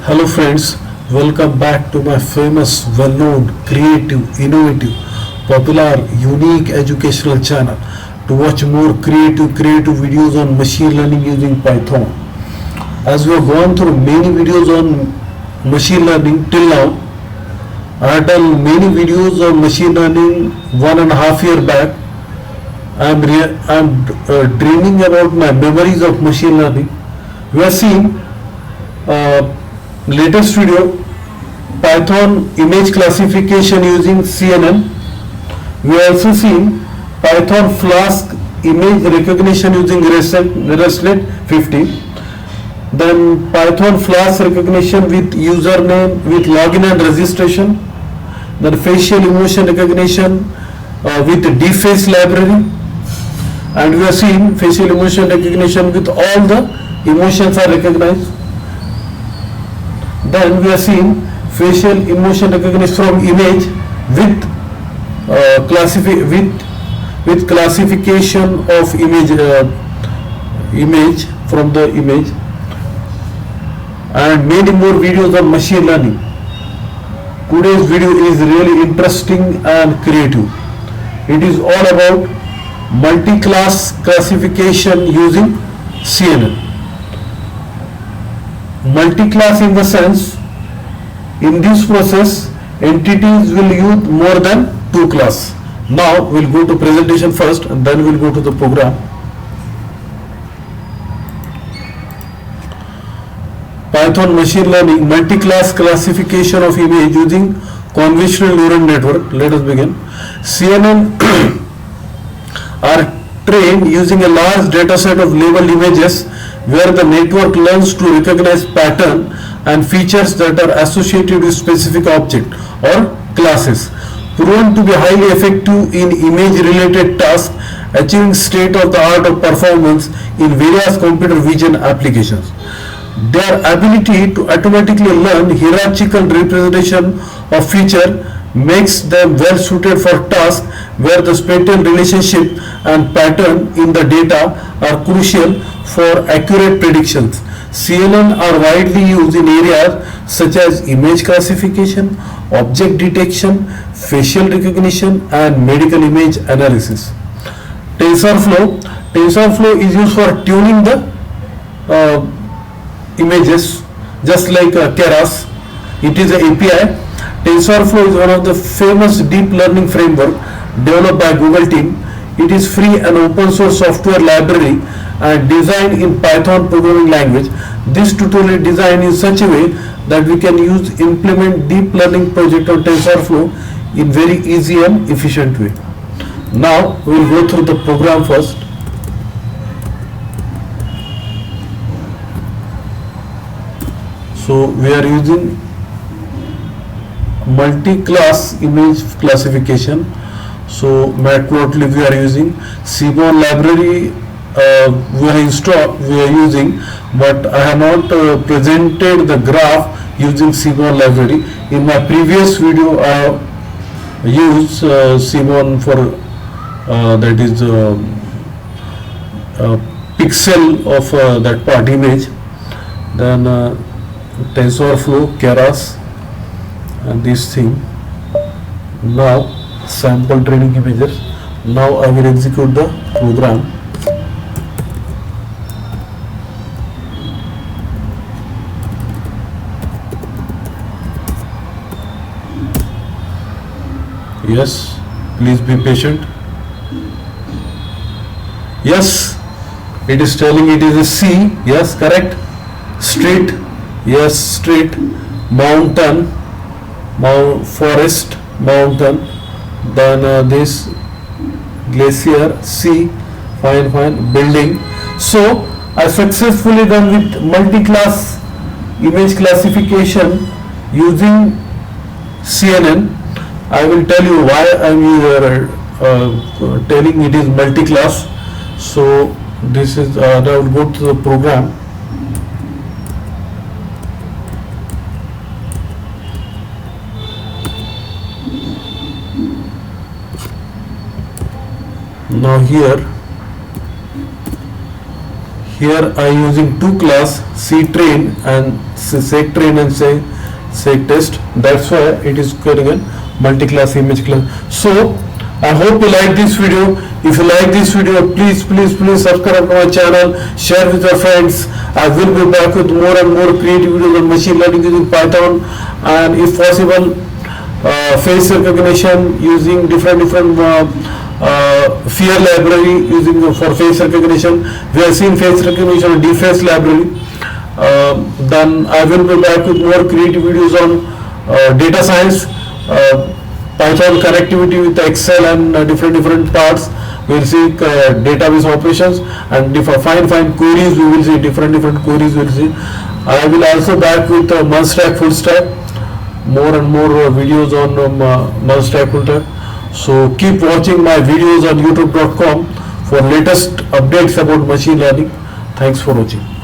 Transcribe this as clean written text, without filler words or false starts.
Hello friends, welcome back to my famous, well-known, creative, innovative, popular, unique educational channel to watch more creative videos on machine learning using Python. As we have gone through many videos on machine learning till now, I have done many videos on machine learning 1.5 years back. I'm dreaming about my memories of machine learning. We have seen latest video Python image classification using CNN. We also seen Python Flask image recognition using RESTlet 50. Then Python Flask recognition with username with login and registration. Then facial emotion recognition with deface library. And we have seen facial emotion recognition with all the emotions are recognized. Then we are seeing facial emotion recognition from image with classification of image from the image, and many more videos on machine learning. Today's video is really interesting and creative. It is all about multi-class classification using CNN. Multi-class in the sense, in this process entities will use more than two class. Now we'll go to presentation first and then we'll go to the program. Python machine learning multi-class classification of image using convolutional neural network. Let us begin. CNN are trained using a large data set of labeled images where the network learns to recognize pattern and features that are associated with specific object or classes. Proven to be highly effective in image related tasks, achieving state of the art of performance in various computer vision applications. Their ability to automatically learn hierarchical representation of feature makes them well suited for tasks where the spatial relationship and pattern in the data are crucial for accurate predictions. CNN are widely used in areas such as image classification, object detection, facial recognition, and medical image analysis. TensorFlow is used for tuning the images, just like Keras. It is an API. TensorFlow is one of the famous deep learning framework developed by Google team. It is free and open source software library and designed in Python programming language. This tutorial is designed in such a way that we can implement deep learning project on TensorFlow in very easy and efficient way. Now we will go through the program first. So we are using multi-class image classification. So matplotlib we are using, Seaborn library we are using, but I have not presented the graph using Seaborn library. In my previous video I have used Seaborn for that is pixel of that part image. Then TensorFlow, Keras, and this thing. Now sample training images. Now I will execute the program. Yes, please be patient. Yes, it is telling it is a C. Yes, correct. Street. Yes, street. Mountain. Forest. Mountain. Then this glacier, C, fine, building. So I successfully done with multi-class image classification using CNN. I will tell you why I am here telling it is multi-class. So this is I will go to the program. Now here Here I using two class, ctrain and sectrain and sectest. That's why it is getting a multi-class image class. So I hope you like this video. If you like this video, please subscribe to my channel, share with your friends. I will be back with more and more creative videos on machine learning using Python, and if possible, face recognition using different fear library using for face recognition. We have seen face recognition on deface library. Then I will be back with more creative videos on data science, Python connectivity with Excel and different parts. We will see database operations, and fine queries. We will see different queries. We will see. I will also back with merge stack, full stack, more and more videos on merge stack, full stack. So keep watching my videos on youtube.com for latest updates about machine learning. Thanks for watching.